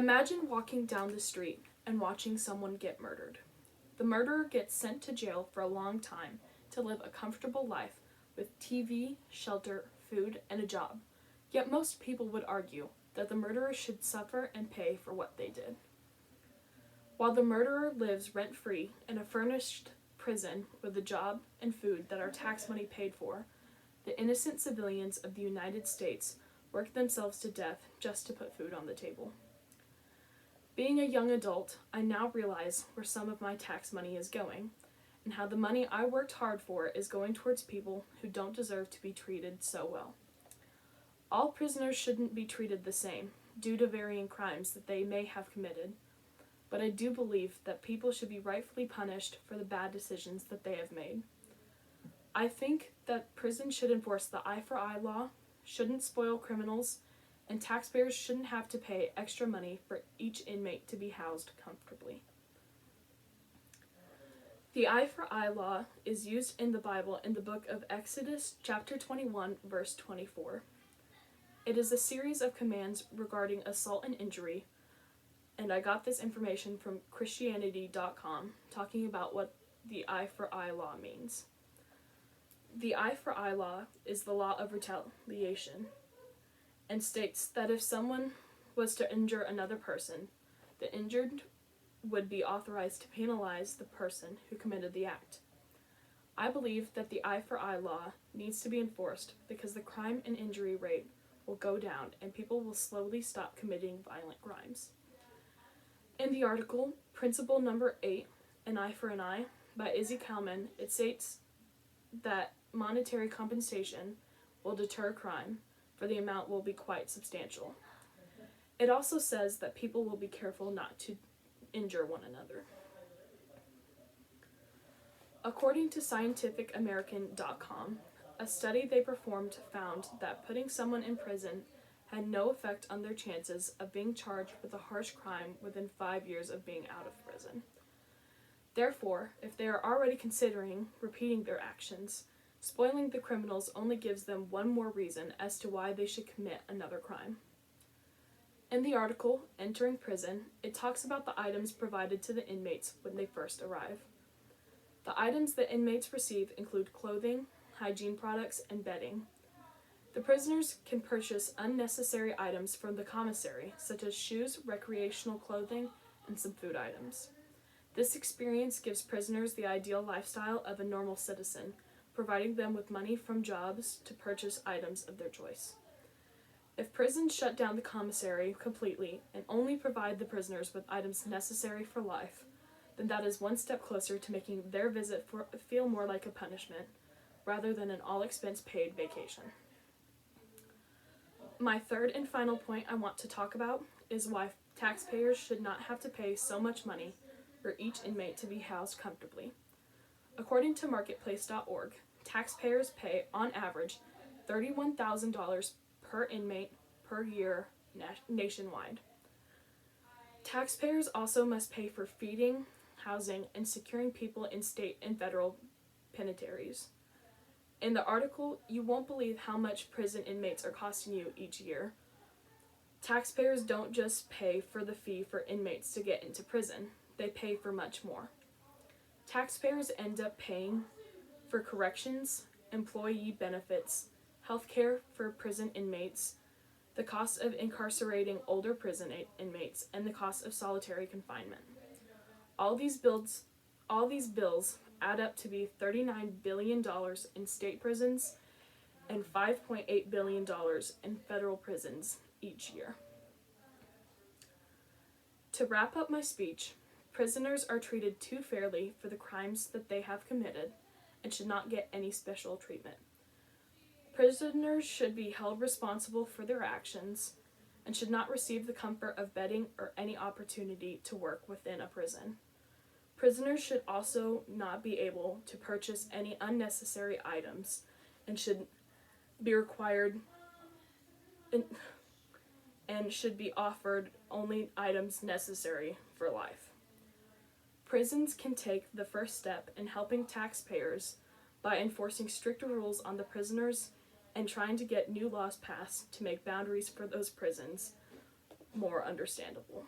Imagine walking down the street and watching someone get murdered. The murderer gets sent to jail for a long time to live a comfortable life with TV, shelter, food, and a job. Yet most people would argue that the murderer should suffer and pay for what they did. While the murderer lives rent-free in a furnished prison with a job and food that our tax money paid for, the innocent civilians of the United States work themselves to death just to put food on the table. Being a young adult, I now realize where some of my tax money is going, and how the money I worked hard for is going towards people who don't deserve to be treated so well. All prisoners shouldn't be treated the same, due to varying crimes that they may have committed, but I do believe that people should be rightfully punished for the bad decisions that they have made. I think that prison should enforce the eye for eye law, shouldn't spoil criminals, and taxpayers shouldn't have to pay extra money for each inmate to be housed comfortably. The eye for eye law is used in the Bible in the book of Exodus, chapter 21, verse 24. It is a series of commands regarding assault and injury, and I got this information from Christianity.com, talking about what the eye for eye law means. The eye for eye law is the law of retaliation, and states that if someone was to injure another person, the injured would be authorized to penalize the person who committed the act. I believe that the eye for eye law needs to be enforced because the crime and injury rate will go down and people will slowly stop committing violent crimes. In the article, Principle Number 8, An Eye for an Eye, by Izzy Kalman, it states that monetary compensation will deter crime, for the amount will be quite substantial. It also says that people will be careful not to injure one another. According to scientificamerican.com, a study they performed found that putting someone in prison had no effect on their chances of being charged with a harsh crime within 5 years of being out of prison. Therefore, if they are already considering repeating their actions, spoiling the criminals only gives them one more reason as to why they should commit another crime. In the article, Entering Prison, it talks about the items provided to the inmates when they first arrive. The items that inmates receive include clothing, hygiene products, and bedding. The prisoners can purchase unnecessary items from the commissary, such as shoes, recreational clothing, and some food items. This experience gives prisoners the ideal lifestyle of a normal citizen, providing them with money from jobs to purchase items of their choice. If prisons shut down the commissary completely and only provide the prisoners with items necessary for life, then that is one step closer to making their visit feel more like a punishment, rather than an all-expense-paid vacation. My third and final point I want to talk about is why taxpayers should not have to pay so much money for each inmate to be housed comfortably. According to Marketplace.org, taxpayers pay, on average, $31,000 per inmate per year nationwide. Taxpayers also must pay for feeding, housing, and securing people in state and federal penitentiaries. In the article, you won't believe how much prison inmates are costing you each year. Taxpayers don't just pay for the fee for inmates to get into prison, they pay for much more. Taxpayers end up paying for corrections, employee benefits, healthcare for prison inmates, the cost of incarcerating older prison inmates, and the cost of solitary confinement. All these bills add up to be $39 billion in state prisons and $5.8 billion in federal prisons each year. To wrap up my speech, prisoners are treated too fairly for the crimes that they have committed and should not get any special treatment. Prisoners should be held responsible for their actions and should not receive the comfort of bedding or any opportunity to work within a prison. Prisoners should also not be able to purchase any unnecessary items and should be required and should be offered only items necessary for life. Prisons can take the first step in helping taxpayers by enforcing stricter rules on the prisoners and trying to get new laws passed to make boundaries for those prisons more understandable.